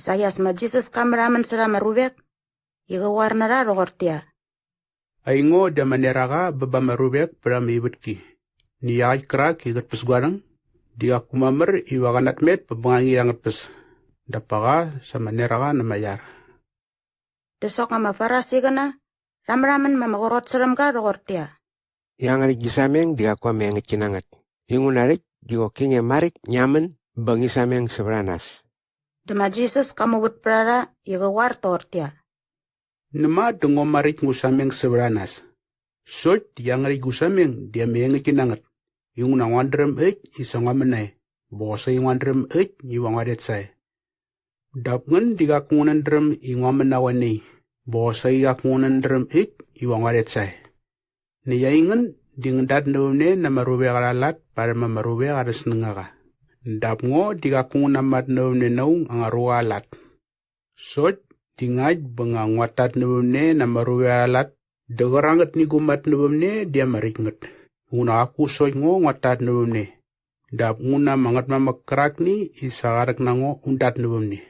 Desayas ma Jesus kameraman sera marubek. Iga warnara rogortia. Aingo da maneraga baba marubek pra mibutki. Ni ay krak igat pesguarang. Dia kumamer iwaganat met pabangangi rangat pes. Dapaga sa maneraga na mayar. Desok ama farasi gana. Ramraman mamagorot seram ka rogortia. Yang arik gisameng dia kwa menget kinangat. Yung unarik diwoking marik nyaman bangi sameng seberanas. Dema Jesus kamu but prara iga war tortia. Nama dengo marik ngusameng seberanas. Sot yang arik gusameng dia menget kinangat. Yung nangwandrem isang amenay. Bosa yung wandrem iwang adet say. Dapngan digakungan drem ingwaman nawani. Bosa igakungan drem iwang adet say. Niyaingan dingendat nubne na marube karalat para mamarube karas nengaga. Dapngo digakungan namat nubne naung ang arua alat. Sot dingaj bangangwatat nubne na marube karalat. Dagarangat ni gumat nubne dia maringat. Una aku soy ngo ngatat nubne. Dap nguna mangat mamakrak ni isagarak nango undat nubne.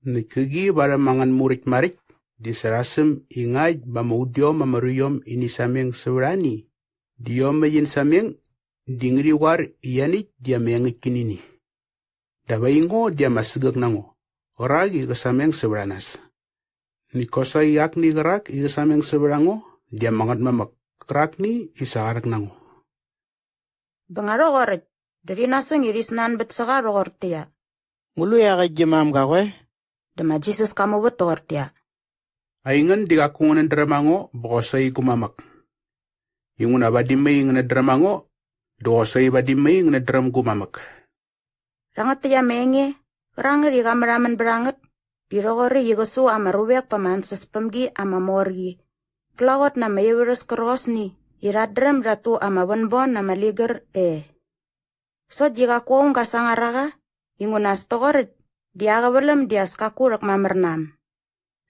Nikigi bara mangan murik marik. Disarasem ingaj bamaudyo mamaruyom ini sameng seberani. Dio mayin sameng dingri war iyanit dia mengik kinini. Dabaingo dia masegak nango. Oragi ke sameng seberanas. Nikosa iyak ni gerak iga sameng seberango dia mangat mamak. Krak ni isagarak nango. Bangarogorit. Dari nasang irisnan bet saka rogortia. Ngulu ya kajimam kakwe? Dema Jesus kamu but tortia. Aingan digakungan dramango bokosay kumamak. Yung una badimay ng dramango, dokosay badimay ng dram kumamak. Rangat tiya menge, ranger iga maraman berangat, birogori igosu ama rubek pamansas pamgi ama morgi. Klawat na mayewirus kerosni, iradrem ratu ama bonbon na maliger So jika kuong kasangaraga, ingunas tokorit, diaga belum dias kakurak mamernam.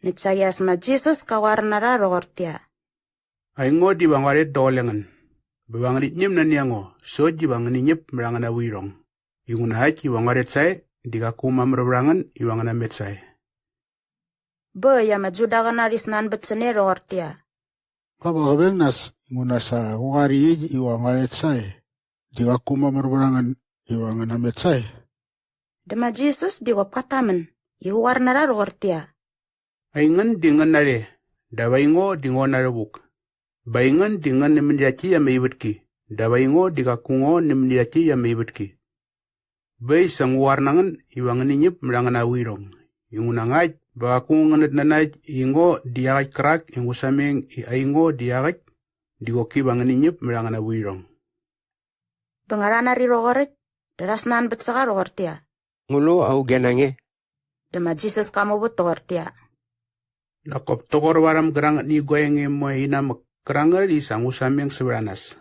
Nitsayas ma Jesus kawarnara rogortia. Aingo di bangarit dolengan. Bebanganit nyem na niyango, so di bangani nyep merangan awirong. Yung unahat iwangarit say, di kakuma merangan iwangan amet say. Ya majuda ka na risnan bet sene rogortia. Kabagabeng muna sa wari iwangaret say. Di akuma merangan iwangan amet say. Dema Jesus digop katamen, iwarnara rogortia. Aingan dingan nare, dawaingo dingo narabuk. Baingan dingan nimendiaci ya maibutki, dawaingo dikakungo nimendiaci ya maibutki. Bay sang warnangan iwangan inyip merangan awirong. Yung unangaj, bakakung nganat nanaj ingo diagaj krak ingo sameng aingo diagaj, digoki bangan inyip merangan awirong. Pengarana ri rogorit, darasnan bet saka rogortia. Ngulu au genange. Dema Jesus kamu but tortia. Lakop tokor waram gerangat ni goyenge mo inamak kerangal di sangu sameng seberanas.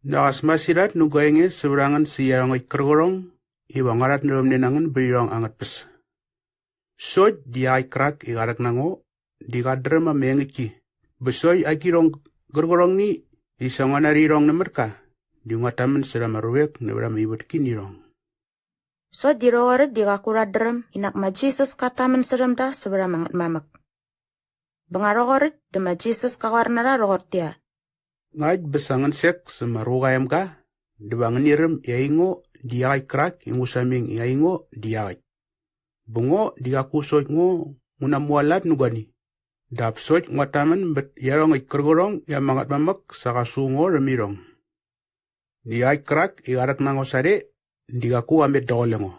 Nakas masirat nu goyenge seberangan siyarangoy kergorong, iwangarat nilom nenangan berirong angat pes. Sot diay krak igarak nango, di kadrama mengiki. Besoy akirong gergorong ni isang narirong na merka, di ngataman sira maruwek na beram ibut kinirong. So di rogorit di kakuradrem, inak ma Jesus katamen serem da seberam angat mamak. Bangarogorit dema Jesus kawarnara rogortia. Ngaj besangan sek semarugayam ka, debangan irem iaingo diay krak ingo sameng iaingo diay. Bungo diakusot ngo munamualat nugani. Dapsot ngataman bet yarong ikergorong ya mangat mamak sakasungo remirong. Diay krak igarak nango sare, digaku ambet dolengo.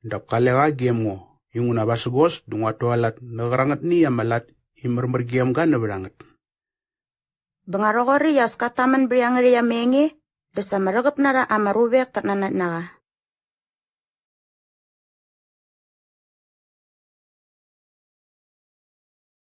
Dap kalega game ngo, yung unabasugos dungato alat nagarangat ni amalat imermergiam ka na berangat. Bangarogori yas kataman briangri ya menge, desa maragap nara amarubek tak nanat naga.